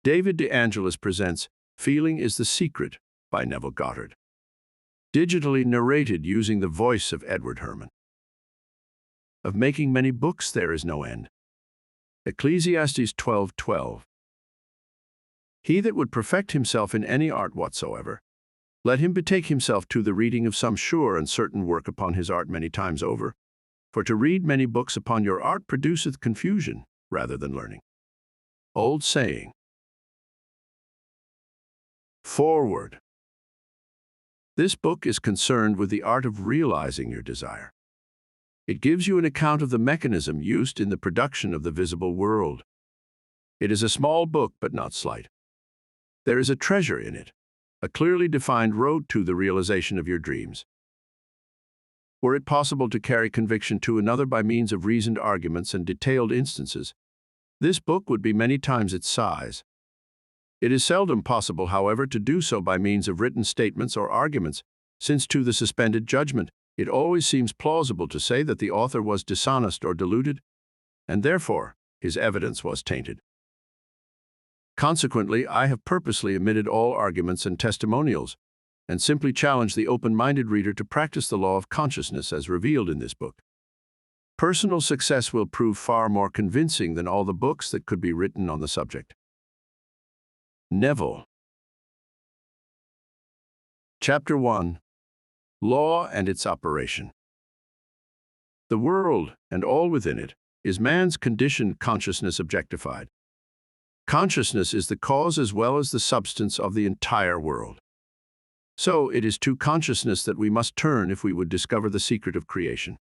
David DeAngelis presents Feeling is the Secret by Neville Goddard. Digitally narrated using the voice of Edward Herman. Of making many books there is no end. Ecclesiastes 12:12. He that would perfect himself in any art whatsoever, let him betake himself to the reading of some sure and certain work upon his art many times over. For to read many books upon your art produceth confusion rather than learning. Old saying. Forward. This book is concerned with the art of realizing your desire. It gives you an account of the mechanism used in the production of the visible world. It is a small book, but not slight. There is a treasure in it, a clearly defined road to the realization of your dreams. Were it possible to carry conviction to another by means of reasoned arguments and detailed instances, this book would be many times its size. It is seldom possible, however, to do so by means of written statements or arguments, since to the suspended judgment it always seems plausible to say that the author was dishonest or deluded, and therefore his evidence was tainted. Consequently, I have purposely omitted all arguments and testimonials, and simply challenge the open-minded reader to practice the law of consciousness as revealed in this book. Personal success will prove far more convincing than all the books that could be written on the subject. Neville. Chapter 1. Law and its Operation. The world, and all within it, is man's conditioned consciousness objectified. Consciousness is the cause as well as the substance of the entire world. So it is to consciousness that we must turn if we would discover the secret of creation.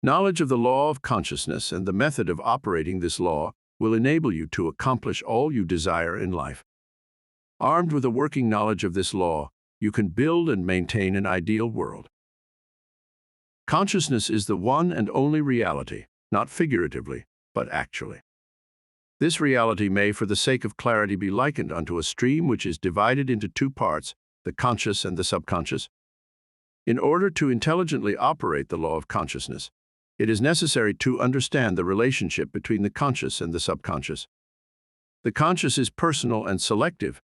Knowledge of the law of consciousness and the method of operating this law will enable you to accomplish all you desire in life. Armed with a working knowledge of this law, you can build and maintain an ideal world. Consciousness is the one and only reality, not figuratively, but actually. This reality may, for the sake of clarity, be likened unto a stream which is divided into two parts, the conscious and the subconscious. In order to intelligently operate the law of consciousness, it is necessary to understand the relationship between the conscious and the subconscious. The conscious is personal and selective.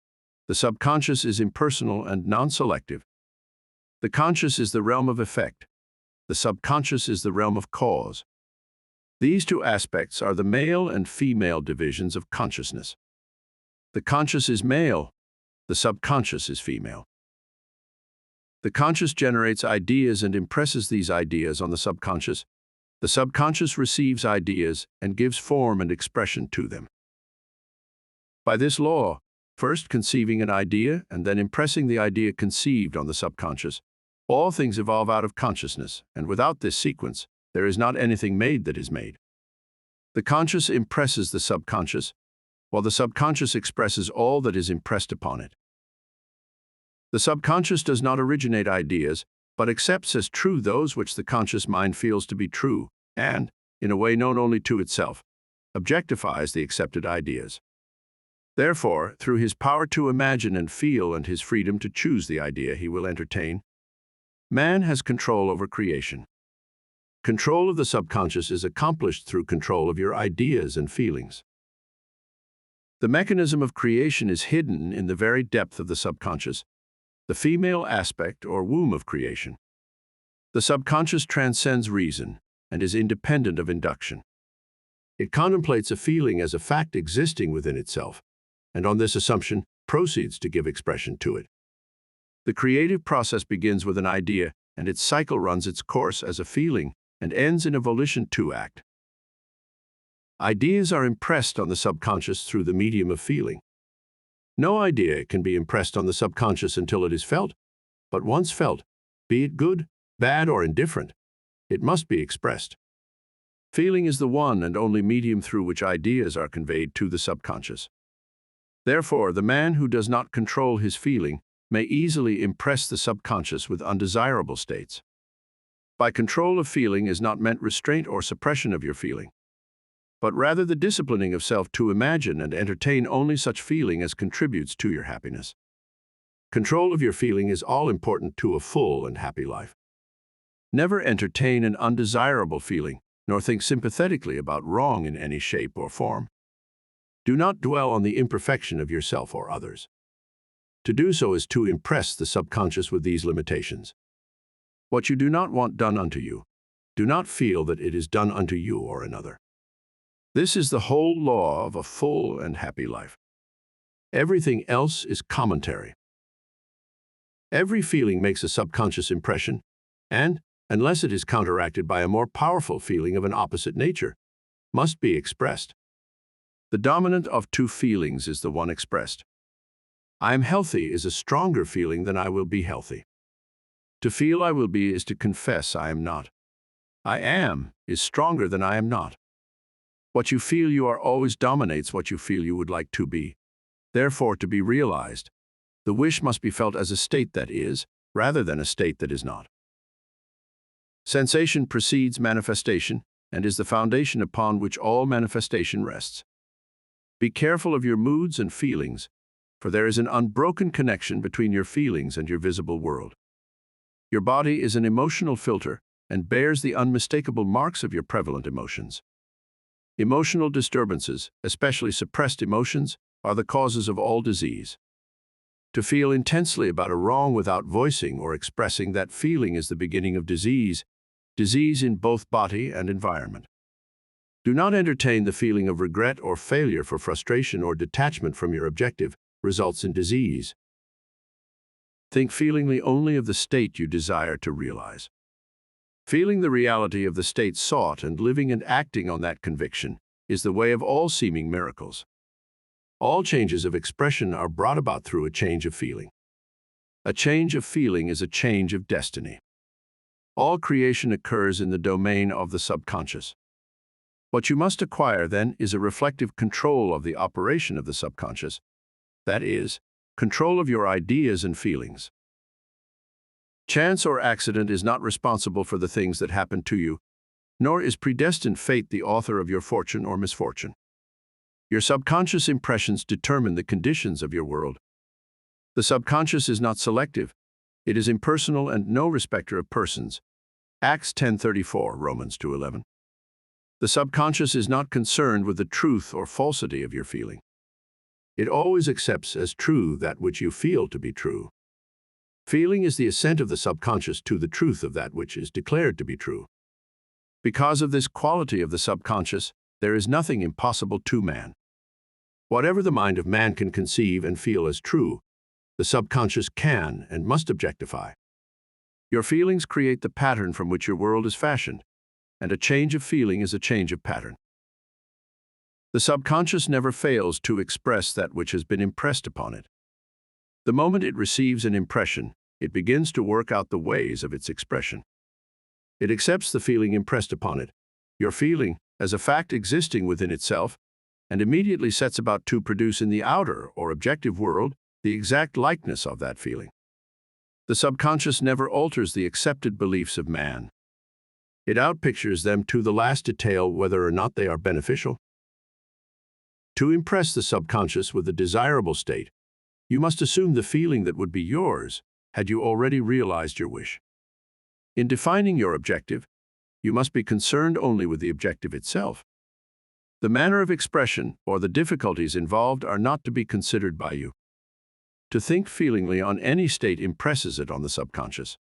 The subconscious is impersonal and non-selective. The conscious is the realm of effect. The subconscious is the realm of cause. These two aspects are the male and female divisions of consciousness. The conscious is male. The subconscious is female. The conscious generates ideas and impresses these ideas on the subconscious. The subconscious receives ideas and gives form and expression to them. By this law, first conceiving an idea and then impressing the idea conceived on the subconscious, all things evolve out of consciousness, and without this sequence, there is not anything made that is made. The conscious impresses the subconscious, while the subconscious expresses all that is impressed upon it. The subconscious does not originate ideas, but accepts as true those which the conscious mind feels to be true, and, in a way known only to itself, objectifies the accepted ideas. Therefore, through his power to imagine and feel and his freedom to choose the idea he will entertain, man has control over creation. Control of the subconscious is accomplished through control of your ideas and feelings. The mechanism of creation is hidden in the very depth of the subconscious, the female aspect or womb of creation. The subconscious transcends reason and is independent of induction. It contemplates a feeling as a fact existing within itself, and on this assumption proceeds to give expression to it. The creative process begins with an idea, and its cycle runs its course as a feeling and ends in a volition to act. Ideas are impressed on the subconscious through the medium of feeling. No idea can be impressed on the subconscious until it is felt, but once felt, be it good, bad, or indifferent, it must be expressed. Feeling is the one and only medium through which ideas are conveyed to the subconscious. Therefore, the man who does not control his feeling may easily impress the subconscious with undesirable states. By control of feeling is not meant restraint or suppression of your feeling, but rather the disciplining of self to imagine and entertain only such feeling as contributes to your happiness. Control of your feeling is all important to a full and happy life. Never entertain an undesirable feeling, nor think sympathetically about wrong in any shape or form. Do not dwell on the imperfection of yourself or others. To do so is to impress the subconscious with these limitations. What you do not want done unto you, do not feel that it is done unto you or another. This is the whole law of a full and happy life. Everything else is commentary. Every feeling makes a subconscious impression, and, unless it is counteracted by a more powerful feeling of an opposite nature, must be expressed. The dominant of two feelings is the one expressed. I am healthy is a stronger feeling than I will be healthy. To feel I will be is to confess I am not. I am is stronger than I am not. What you feel you are always dominates what you feel you would like to be. Therefore, to be realized, the wish must be felt as a state that is, rather than a state that is not. Sensation precedes manifestation and is the foundation upon which all manifestation rests. Be careful of your moods and feelings, for there is an unbroken connection between your feelings and your visible world. Your body is an emotional filter and bears the unmistakable marks of your prevalent emotions. Emotional disturbances, especially suppressed emotions, are the causes of all disease. To feel intensely about a wrong without voicing or expressing that feeling is the beginning of disease in both body and environment. Do not entertain the feeling of regret or failure, for frustration or detachment from your objective results in disease. Think feelingly only of the state you desire to realize. Feeling the reality of the state sought and living and acting on that conviction is the way of all seeming miracles. All changes of expression are brought about through a change of feeling. A change of feeling is a change of destiny. All creation occurs in the domain of the subconscious. What you must acquire, then, is a reflective control of the operation of the subconscious, that is, control of your ideas and feelings. Chance or accident is not responsible for the things that happen to you, nor is predestined fate the author of your fortune or misfortune. Your subconscious impressions determine the conditions of your world. The subconscious is not selective. It is impersonal and no respecter of persons. Acts 10:34, Romans 2:11. The subconscious is not concerned with the truth or falsity of your feeling. It always accepts as true that which you feel to be true. Feeling is the assent of the subconscious to the truth of that which is declared to be true. Because of this quality of the subconscious, there is nothing impossible to man. Whatever the mind of man can conceive and feel as true, the subconscious can and must objectify. Your feelings create the pattern from which your world is fashioned, and a change of feeling is a change of pattern. The subconscious never fails to express that which has been impressed upon it. The moment it receives an impression, it begins to work out the ways of its expression. It accepts the feeling impressed upon it, your feeling, as a fact existing within itself, and immediately sets about to produce in the outer or objective world the exact likeness of that feeling. The subconscious never alters the accepted beliefs of man. It outpictures them to the last detail, whether or not they are beneficial. To impress the subconscious with a desirable state, you must assume the feeling that would be yours had you already realized your wish. In defining your objective, you must be concerned only with the objective itself. The manner of expression or the difficulties involved are not to be considered by you. To think feelingly on any state impresses it on the subconscious.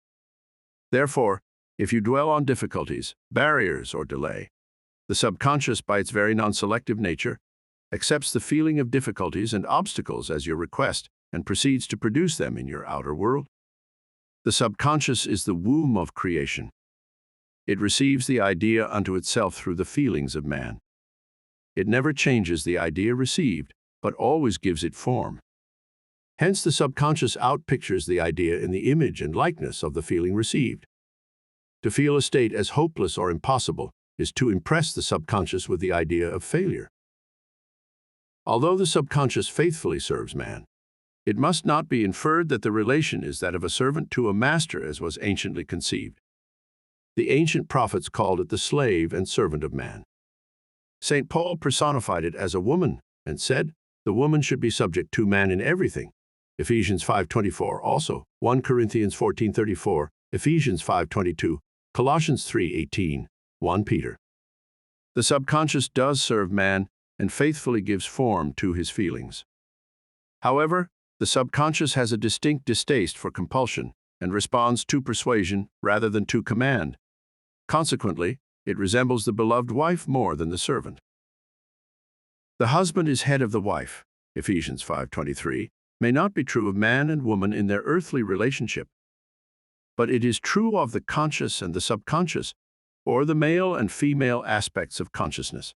Therefore, if you dwell on difficulties, barriers, or delay, the subconscious, by its very non-selective nature, accepts the feeling of difficulties and obstacles as your request and proceeds to produce them in your outer world. The subconscious is the womb of creation. It receives the idea unto itself through the feelings of man. It never changes the idea received, but always gives it form. Hence, the subconscious outpictures the idea in the image and likeness of the feeling received. To feel a state as hopeless or impossible is to impress the subconscious with the idea of failure. Although the subconscious faithfully serves man, it must not be inferred that the relation is that of a servant to a master as was anciently conceived. The ancient prophets called it the slave and servant of man. St. Paul personified it as a woman and said, the woman should be subject to man in everything. Ephesians 5:24, also 1 Corinthians 14:34, Ephesians 5:22, Colossians 3:18, 1 Peter. The subconscious does serve man and faithfully gives form to his feelings. However, the subconscious has a distinct distaste for compulsion and responds to persuasion rather than to command. Consequently, it resembles the beloved wife more than the servant. The husband is head of the wife, Ephesians 5:23, may not be true of man and woman in their earthly relationship, but it is true of the conscious and the subconscious, or the male and female aspects of consciousness.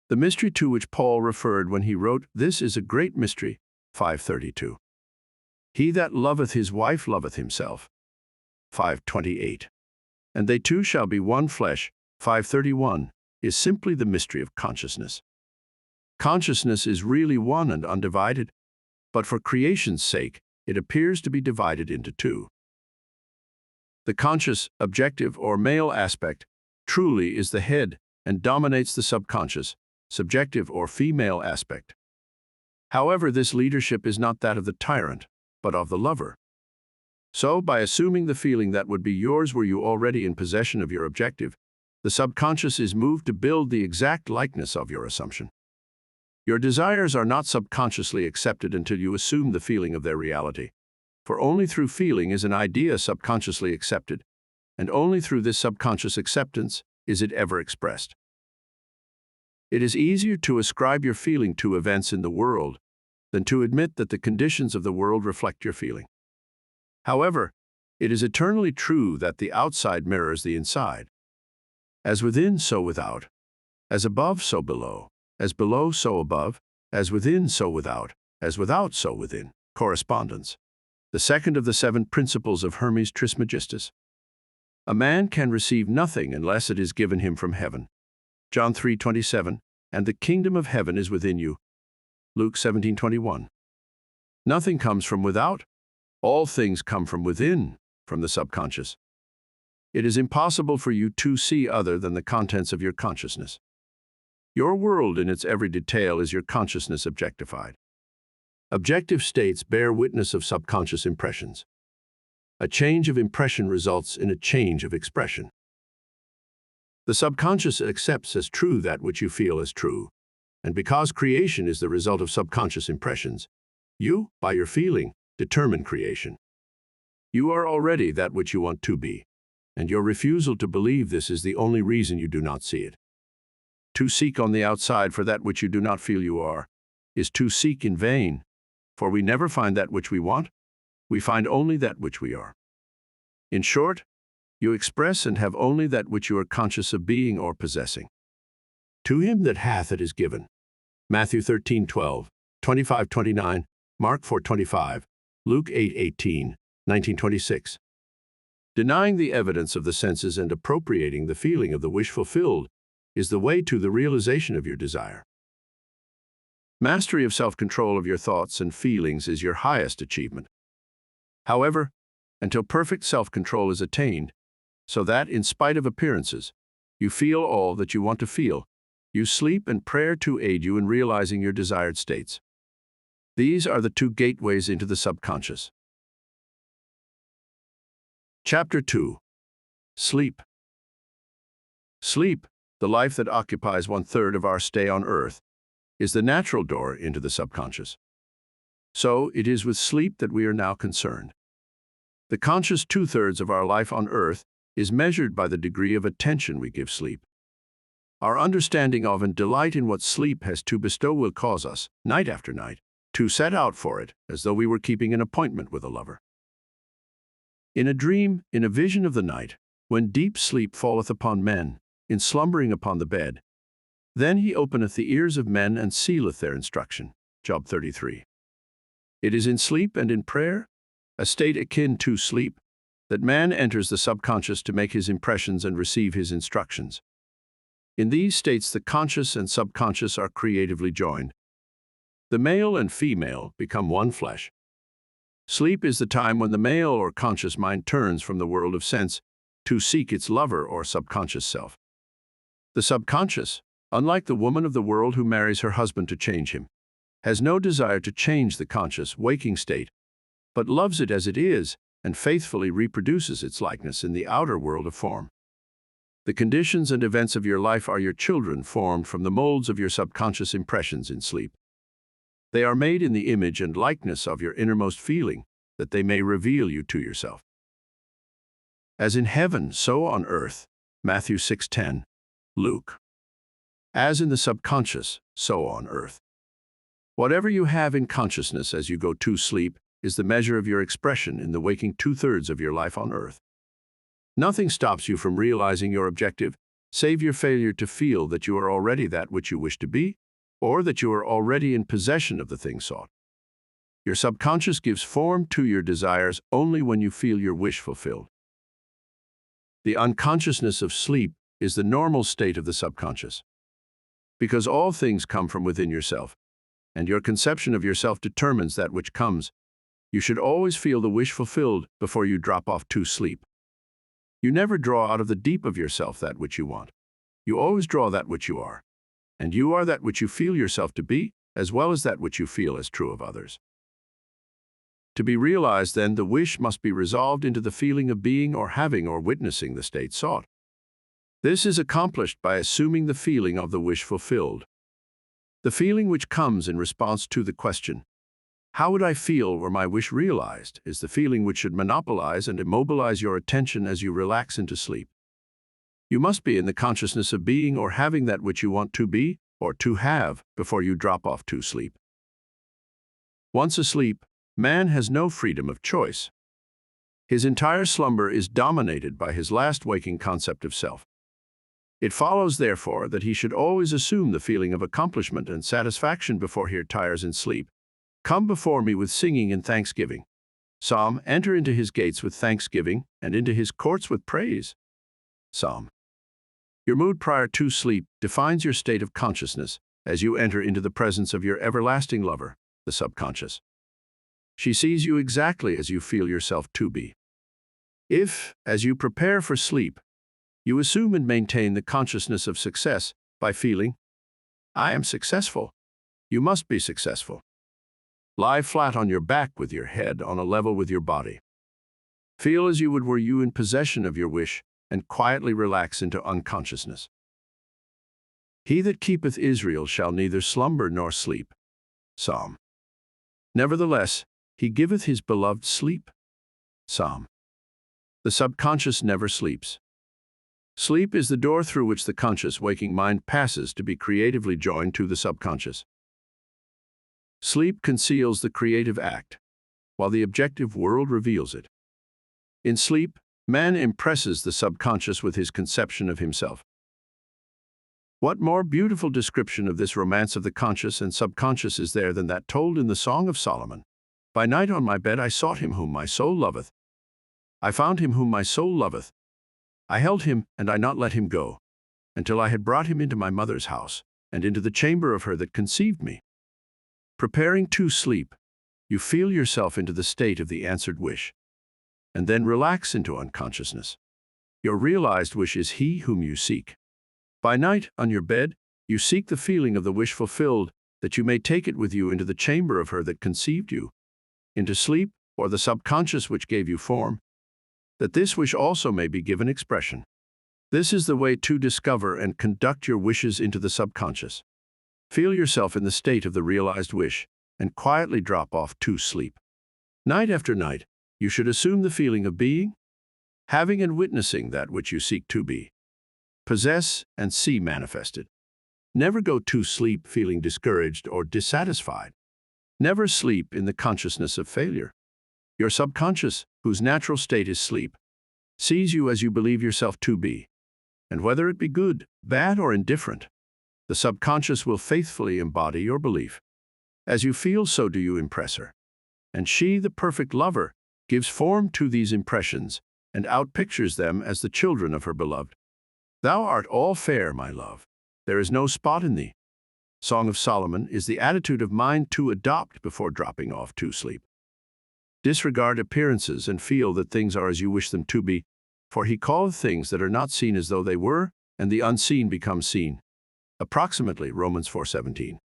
The mystery to which Paul referred when he wrote, "This is a great mystery," 5:32. He that loveth his wife loveth himself, 5:28. And they two shall be one flesh, 5:31, is simply the mystery of consciousness. Consciousness is really one and undivided, but for creation's sake, it appears to be divided into two. The conscious, objective, or male aspect truly is the head and dominates the subconscious, subjective, or female aspect. However, this leadership is not that of the tyrant, but of the lover. So, by assuming the feeling that would be yours were you already in possession of your objective, the subconscious is moved to build the exact likeness of your assumption. Your desires are not subconsciously accepted until you assume the feeling of their reality, for only through feeling is an idea subconsciously accepted, and only through this subconscious acceptance is it ever expressed. It is easier to ascribe your feeling to events in the world than to admit that the conditions of the world reflect your feeling. However, it is eternally true that the outside mirrors the inside. As within, so without. As above, so below. As below, so above. As within, so without. As without, so within. Correspondence. The second of the 7 principles of Hermes Trismegistus. A man can receive nothing unless it is given him from heaven. John 3:27, and the kingdom of heaven is within you. Luke 17:21. Nothing comes from without. All things come from within, from the subconscious. It is impossible for you to see other than the contents of your consciousness. Your world in its every detail is your consciousness objectified. Objective states bear witness of subconscious impressions. A change of impression results in a change of expression. The subconscious accepts as true that which you feel as true, and because creation is the result of subconscious impressions, you, by your feeling, determine creation. You are already that which you want to be, and your refusal to believe this is the only reason you do not see it. To seek on the outside for that which you do not feel you are is to seek in vain, for we never find that which we want, we find only that which we are. In short, you express and have only that which you are conscious of being or possessing. To him that hath it is given. Matthew 13:12, 25:29, Mark 4:25, Luke 8:18, 19:26. Denying the evidence of the senses and appropriating the feeling of the wish fulfilled is the way to the realization of your desire. Mastery of self-control of your thoughts and feelings is your highest achievement. However, until perfect self-control is attained, so that, in spite of appearances, you feel all that you want to feel, you sleep and prayer to aid you in realizing your desired states. These are the 2 gateways into the subconscious. Chapter 2. Sleep. Sleep, the life that occupies 1/3 of our stay on earth, is the natural door into the subconscious. So it is with sleep that we are now concerned. The conscious 2/3 of our life on earth is measured by the degree of attention we give sleep. Our understanding of and delight in what sleep has to bestow will cause us, night after night, to set out for it as though we were keeping an appointment with a lover. In a dream, in a vision of the night, when deep sleep falleth upon men, in slumbering upon the bed, then he openeth the ears of men and sealeth their instruction. Job 33. It is in sleep and in prayer, a state akin to sleep, that man enters the subconscious to make his impressions and receive his instructions. In these states, the conscious and subconscious are creatively joined. The male and female become one flesh. Sleep is the time when the male or conscious mind turns from the world of sense to seek its lover or subconscious self. The subconscious, unlike the woman of the world who marries her husband to change him, has no desire to change the conscious, waking state, but loves it as it is and faithfully reproduces its likeness in the outer world of form. The conditions and events of your life are your children formed from the molds of your subconscious impressions in sleep. They are made in the image and likeness of your innermost feeling, that they may reveal you to yourself. As in heaven, so on earth, Matthew 6:10, Luke. As in the subconscious, so on earth. Whatever you have in consciousness as you go to sleep is the measure of your expression in the waking 2/3 of your life on earth. Nothing stops you from realizing your objective, save your failure to feel that you are already that which you wish to be, or that you are already in possession of the thing sought. Your subconscious gives form to your desires only when you feel your wish fulfilled. The unconsciousness of sleep is the normal state of the subconscious. Because all things come from within yourself, and your conception of yourself determines that which comes, you should always feel the wish fulfilled before you drop off to sleep. You never draw out of the deep of yourself that which you want. You always draw that which you are. And you are that which you feel yourself to be, as well as that which you feel as true of others. To be realized, then, the wish must be resolved into the feeling of being or having or witnessing the state sought. This is accomplished by assuming the feeling of the wish fulfilled. The feeling which comes in response to the question, "How would I feel were my wish realized?" is the feeling which should monopolize and immobilize your attention as you relax into sleep. You must be in the consciousness of being or having that which you want to be or to have before you drop off to sleep. Once asleep, man has no freedom of choice. His entire slumber is dominated by his last waking concept of self. It follows, therefore, that he should always assume the feeling of accomplishment and satisfaction before he retires in sleep. Come before me with singing and thanksgiving. Psalm, enter into his gates with thanksgiving and into his courts with praise. Psalm. Your mood prior to sleep defines your state of consciousness as you enter into the presence of your everlasting lover, the subconscious. She sees you exactly as you feel yourself to be. If, as you prepare for sleep, you assume and maintain the consciousness of success by feeling, "I am successful," you must be successful. Lie flat on your back with your head on a level with your body. Feel as you would were you in possession of your wish and quietly relax into unconsciousness. He that keepeth Israel shall neither slumber nor sleep. Psalm. Nevertheless, he giveth his beloved sleep. Psalm. The subconscious never sleeps. Sleep is the door through which the conscious waking mind passes to be creatively joined to the subconscious. Sleep conceals the creative act, while the objective world reveals it. In sleep, man impresses the subconscious with his conception of himself. What more beautiful description of this romance of the conscious and subconscious is there than that told in the Song of Solomon? By night on my bed I sought him whom my soul loveth. I found him whom my soul loveth. I held him, and I not let him go, until I had brought him into my mother's house, and into the chamber of her that conceived me. Preparing to sleep, you feel yourself into the state of the answered wish, and then relax into unconsciousness. Your realized wish is he whom you seek. By night, on your bed, you seek the feeling of the wish fulfilled, that you may take it with you into the chamber of her that conceived you, into sleep, or the subconscious which gave you form, that this wish also may be given expression. This is the way to discover and conduct your wishes into the subconscious. Feel yourself in the state of the realized wish, and quietly drop off to sleep. Night after night, you should assume the feeling of being, having and witnessing that which you seek to be, possess and see manifested. Never go to sleep feeling discouraged or dissatisfied. Never sleep in the consciousness of failure. Your subconscious, whose natural state is sleep, sees you as you believe yourself to be, and whether it be good, bad, or indifferent, the subconscious will faithfully embody your belief. As you feel, so do you impress her. And she, the perfect lover, gives form to these impressions and outpictures them as the children of her beloved. Thou art all fair, my love. There is no spot in thee. Song of Solomon is the attitude of mind to adopt before dropping off to sleep. Disregard appearances and feel that things are as you wish them to be, for he calleth things that are not seen as though they were, and the unseen become seen. Approximately Romans 4:17.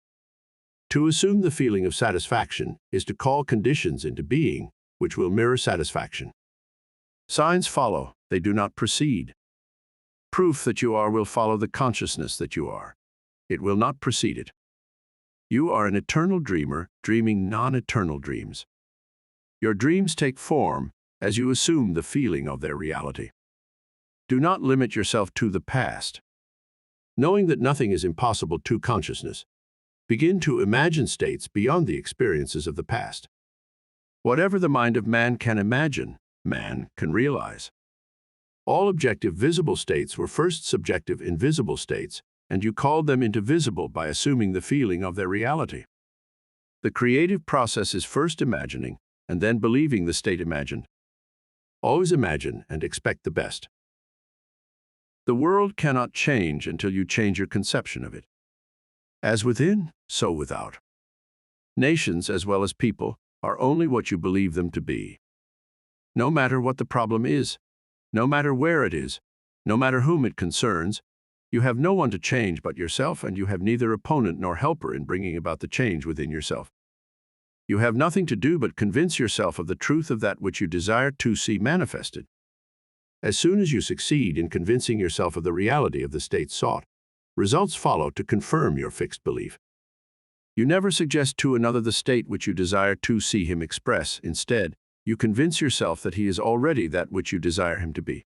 To assume the feeling of satisfaction is to call conditions into being, which will mirror satisfaction. Signs follow, they do not precede. Proof that you are will follow the consciousness that you are. It will not precede it. You are an eternal dreamer, dreaming non-eternal dreams. Your dreams take form as you assume the feeling of their reality. Do not limit yourself to the past. Knowing that nothing is impossible to consciousness, begin to imagine states beyond the experiences of the past. Whatever the mind of man can imagine, man can realize. All objective visible states were first subjective invisible states, and you called them into visible by assuming the feeling of their reality. The creative process is first imagining, and then believing the state imagined. Always imagine and expect the best. The world cannot change until you change your conception of it. As within, so without. Nations, as well as people, are only what you believe them to be. No matter what the problem is, no matter where it is, no matter whom it concerns, you have no one to change but yourself, and you have neither opponent nor helper in bringing about the change within yourself. You have nothing to do but convince yourself of the truth of that which you desire to see manifested. As soon as you succeed in convincing yourself of the reality of the state sought, results follow to confirm your fixed belief. You never suggest to another the state which you desire to see him express. Instead, you convince yourself that he is already that which you desire him to be.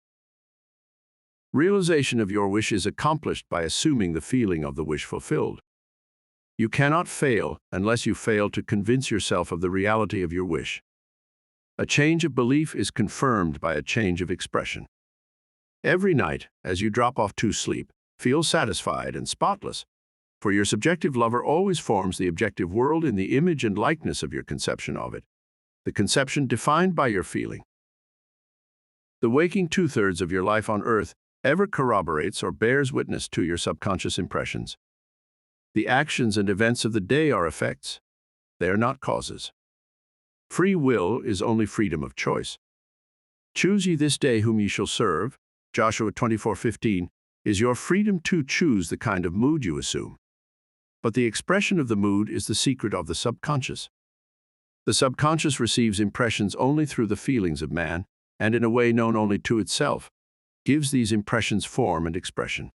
Realization of your wish is accomplished by assuming the feeling of the wish fulfilled. You cannot fail unless you fail to convince yourself of the reality of your wish. A change of belief is confirmed by a change of expression. Every night, as you drop off to sleep, feel satisfied and spotless, for your subjective lover always forms the objective world in the image and likeness of your conception of it, the conception defined by your feeling. The waking two-thirds of your life on earth ever corroborates or bears witness to your subconscious impressions. The actions and events of the day are effects. They are not causes. Free will is only freedom of choice. Choose ye this day whom ye shall serve, Joshua 24:15, is your freedom to choose the kind of mood you assume. But the expression of the mood is the secret of the subconscious. The subconscious receives impressions only through the feelings of man, and in a way known only to itself, gives these impressions form and expression.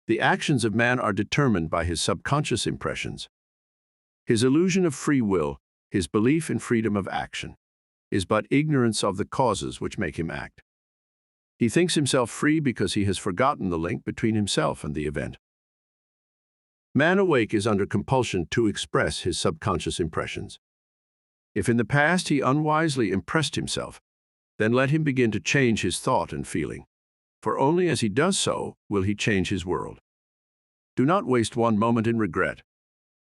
The actions of man are determined by his subconscious impressions. His illusion of free will, his belief in freedom of action, is but ignorance of the causes which make him act. He thinks himself free because he has forgotten the link between himself and the event. Man awake is under compulsion to express his subconscious impressions. If in the past he unwisely impressed himself, then let him begin to change his thought and feeling, for only as he does so will he change his world. Do not waste one moment in regret,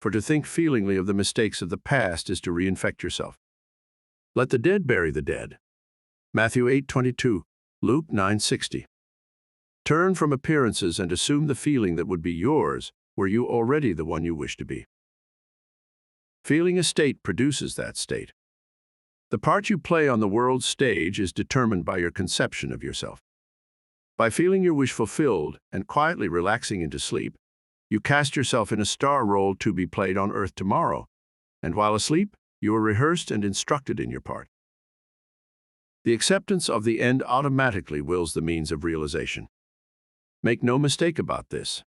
for to think feelingly of the mistakes of the past is to reinfect yourself. Let the dead bury the dead. Matthew 8:22, Luke 9:60. Turn from appearances and assume the feeling that would be yours were you already the one you wish to be. Feeling a state produces that state. The part you play on the world's stage is determined by your conception of yourself. By feeling your wish fulfilled and quietly relaxing into sleep, you cast yourself in a star role to be played on earth tomorrow, and while asleep, you are rehearsed and instructed in your part. The acceptance of the end automatically wills the means of realization. Make no mistake about this.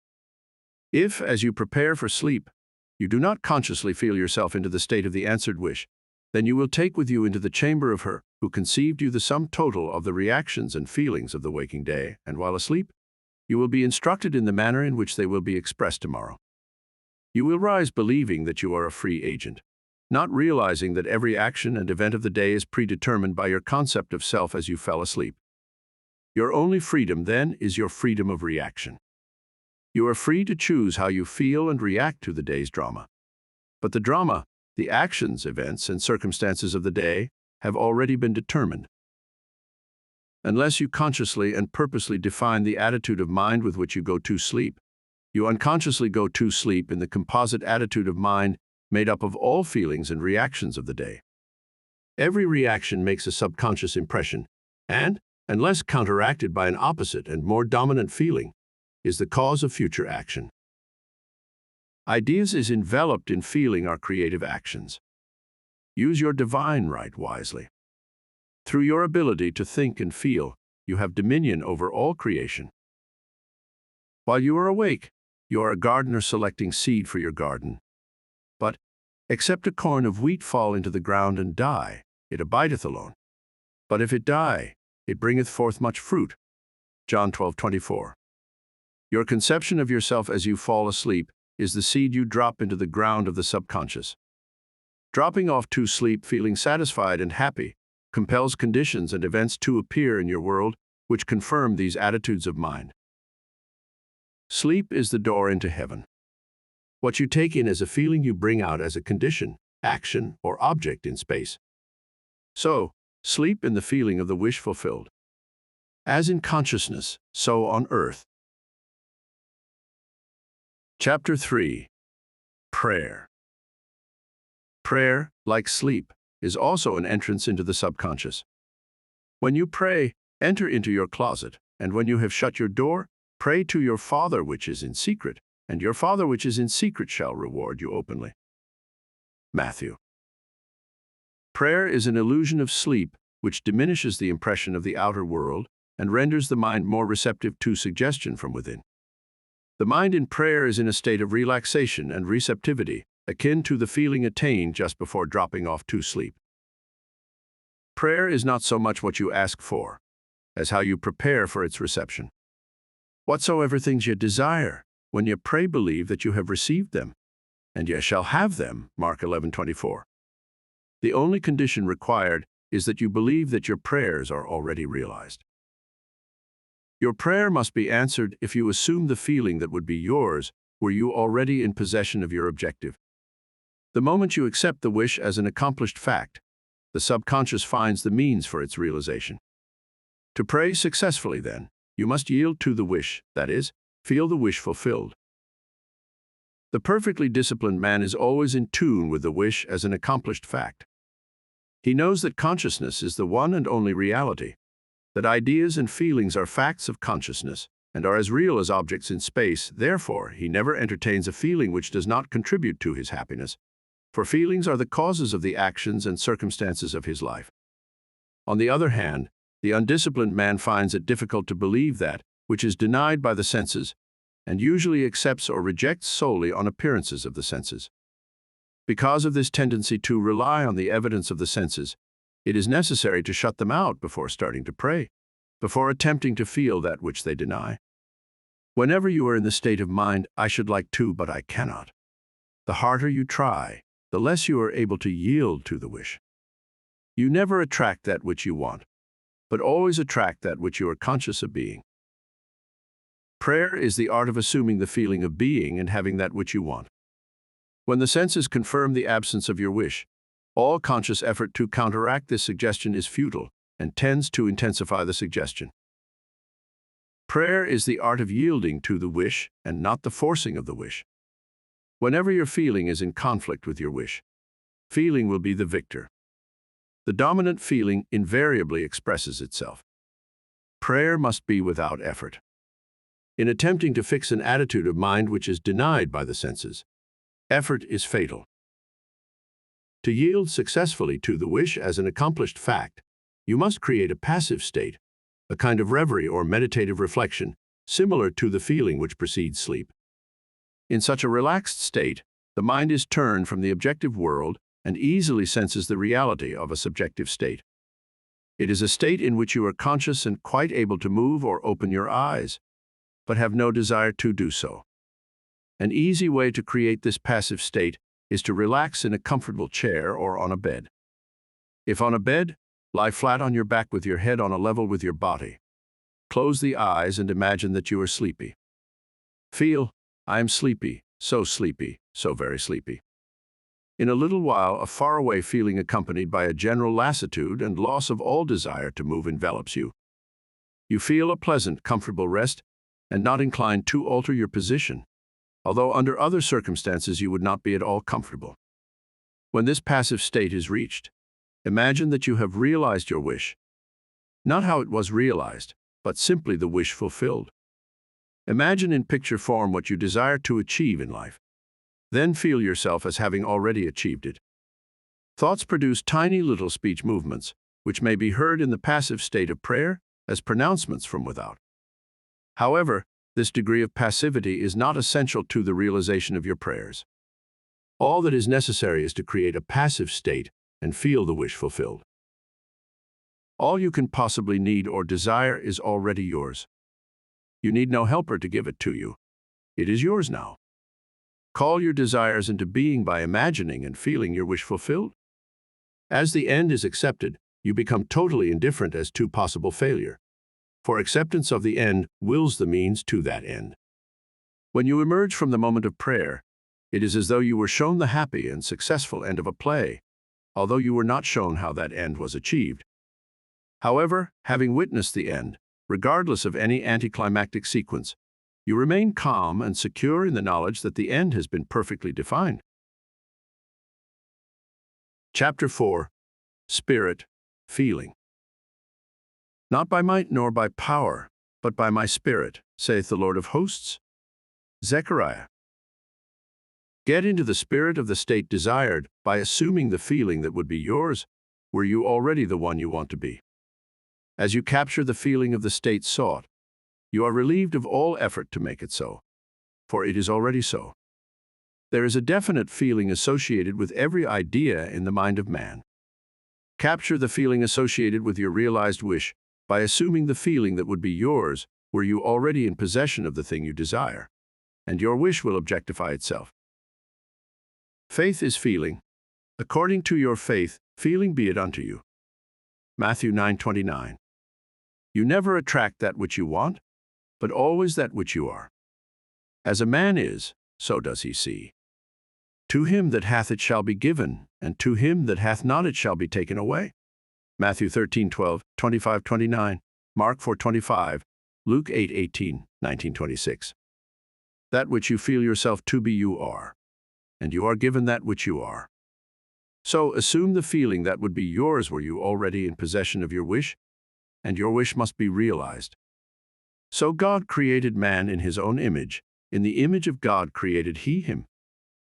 If, as you prepare for sleep, you do not consciously feel yourself into the state of the answered wish, then you will take with you into the chamber of her who conceived you the sum total of the reactions and feelings of the waking day, and while asleep, you will be instructed in the manner in which they will be expressed tomorrow. You will rise believing that you are a free agent, not realizing that every action and event of the day is predetermined by your concept of self as you fell asleep. Your only freedom, then, is your freedom of reaction. You are free to choose how you feel and react to the day's drama. But the drama, the actions, events, and circumstances of the day, have already been determined. Unless you consciously and purposely define the attitude of mind with which you go to sleep, you unconsciously go to sleep in the composite attitude of mind made up of all feelings and reactions of the day. Every reaction makes a subconscious impression, and, unless counteracted by an opposite and more dominant feeling, is the cause of future action. Ideas is enveloped in feeling our creative actions. Use your divine right wisely. Through your ability to think and feel, you have dominion over all creation. While you are awake, you are a gardener selecting seed for your garden. But, except a corn of wheat fall into the ground and die, it abideth alone. But if it die, it bringeth forth much fruit. John 12:24. Your conception of yourself as you fall asleep is the seed you drop into the ground of the subconscious. Dropping off to sleep feeling satisfied and happy compels conditions and events to appear in your world which confirm these attitudes of mind. Sleep is the door into heaven. What you take in as a feeling you bring out as a condition, action, or object in space. So, sleep in the feeling of the wish fulfilled. As in consciousness, so on earth. Chapter 3. Prayer. Prayer, like sleep, is also an entrance into the subconscious. When you pray, enter into your closet, and when you have shut your door, pray to your Father which is in secret, and your Father which is in secret shall reward you openly. Matthew. Prayer is an illusion of sleep which diminishes the impression of the outer world and renders the mind more receptive to suggestion from within. The mind in prayer is in a state of relaxation and receptivity, akin to the feeling attained just before dropping off to sleep. Prayer is not so much what you ask for, as how you prepare for its reception. Whatsoever things ye desire, when ye pray, believe that you have received them, and ye shall have them. Mark 11:24. The only condition required is that you believe that your prayers are already realized. Your prayer must be answered if you assume the feeling that would be yours were you already in possession of your objective. The moment you accept the wish as an accomplished fact, the subconscious finds the means for its realization. To pray successfully, then, you must yield to the wish, that is, feel the wish fulfilled. The perfectly disciplined man is always in tune with the wish as an accomplished fact. He knows that consciousness is the one and only reality, that ideas and feelings are facts of consciousness and are as real as objects in space. Therefore, he never entertains a feeling which does not contribute to his happiness, for feelings are the causes of the actions and circumstances of his life. On the other hand, the undisciplined man finds it difficult to believe that which is denied by the senses, and usually accepts or rejects solely on appearances of the senses. Because of this tendency to rely on the evidence of the senses, it is necessary to shut them out before starting to pray, before attempting to feel that which they deny. Whenever you are in the state of mind, I should like to, but I cannot, the harder you try, the less you are able to yield to the wish. You never attract that which you want, but always attract that which you are conscious of being. Prayer is the art of assuming the feeling of being and having that which you want. When the senses confirm the absence of your wish, all conscious effort to counteract this suggestion is futile and tends to intensify the suggestion. Prayer is the art of yielding to the wish and not the forcing of the wish. Whenever your feeling is in conflict with your wish, feeling will be the victor. The dominant feeling invariably expresses itself. Prayer must be without effort. In attempting to fix an attitude of mind which is denied by the senses, effort is fatal. To yield successfully to the wish as an accomplished fact, you must create a passive state, a kind of reverie or meditative reflection, similar to the feeling which precedes sleep. In such a relaxed state, the mind is turned from the objective world and easily senses the reality of a subjective state. It is a state in which you are conscious and quite able to move or open your eyes, but have no desire to do so. An easy way to create this passive state is to relax in a comfortable chair or on a bed. If on a bed, lie flat on your back with your head on a level with your body. Close the eyes and imagine that you are sleepy. Feel, I am sleepy, so very sleepy. In a little while, a faraway feeling accompanied by a general lassitude and loss of all desire to move envelops you. You feel a pleasant, comfortable rest and not inclined to alter your position, although under other circumstances you would not be at all comfortable. When this passive state is reached, imagine that you have realized your wish. Not how it was realized, but simply the wish fulfilled. Imagine in picture form what you desire to achieve in life. Then feel yourself as having already achieved it. Thoughts produce tiny little speech movements, which may be heard in the passive state of prayer as pronouncements from without. However, This degree of passivity is not essential to the realization of your prayers. All that is necessary is to create a passive state and feel the wish fulfilled. All you can possibly need or desire is already yours. You need no helper to give it to you. It is yours now. Call your desires into being by imagining and feeling your wish fulfilled. As the end is accepted, you become totally indifferent as to possible failure. For acceptance of the end wills the means to that end. When you emerge from the moment of prayer, it is as though you were shown the happy and successful end of a play, although you were not shown how that end was achieved. However, having witnessed the end, regardless of any anticlimactic sequence, you remain calm and secure in the knowledge that the end has been perfectly defined. Chapter 4. Spirit, Feeling. Not by might nor by power, but by my Spirit, saith the Lord of hosts. Zechariah. Get into the spirit of the state desired by assuming the feeling that would be yours, were you already the one you want to be. As you capture the feeling of the state sought, you are relieved of all effort to make it so, for it is already so. There is a definite feeling associated with every idea in the mind of man. Capture the feeling associated with your realized wish by assuming the feeling that would be yours were you already in possession of the thing you desire, and your wish will objectify itself. Faith is feeling. According to your faith, feeling be it unto you. Matthew 9:29. You never attract that which you want, but always that which you are. As a man is, so does he see. To him that hath it shall be given, and to him that hath not it shall be taken away. Matthew 13:12, 25-29, Mark 4:25, Luke 8:18, 19-26. That which you feel yourself to be you are, and you are given that which you are. So assume the feeling that would be yours were you already in possession of your wish, and your wish must be realized. So God created man in his own image. In the image of God created he him.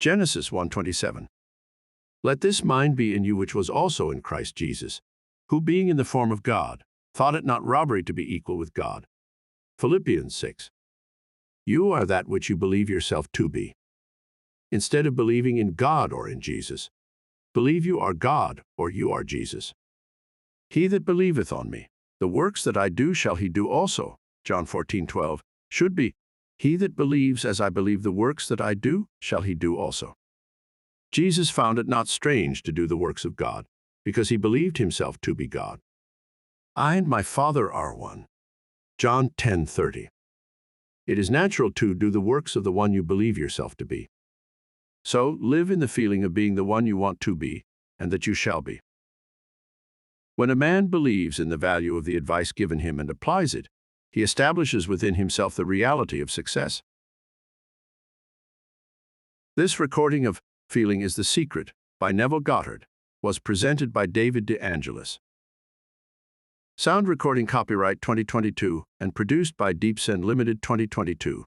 Genesis 1:27. Let this mind be in you which was also in Christ Jesus, who being in the form of God, thought it not robbery to be equal with God. Philippians 6. You are that which you believe yourself to be. Instead of believing in God or in Jesus, believe you are God or you are Jesus. He that believeth on me, the works that I do shall he do also. John 14:12 should be, he that believes as I believe the works that I do shall he do also. Jesus found it not strange to do the works of God, because he believed himself to be God. I and my Father are one. John 10:30. It is natural to do the works of the one you believe yourself to be. So live in the feeling of being the one you want to be, and that you shall be. When a man believes in the value of the advice given him and applies it, he establishes within himself the reality of success. This recording of Feeling is the Secret by Neville Goddard was presented by David De Angelis. Sound recording copyright 2022 and produced by Deepsend Limited 2022.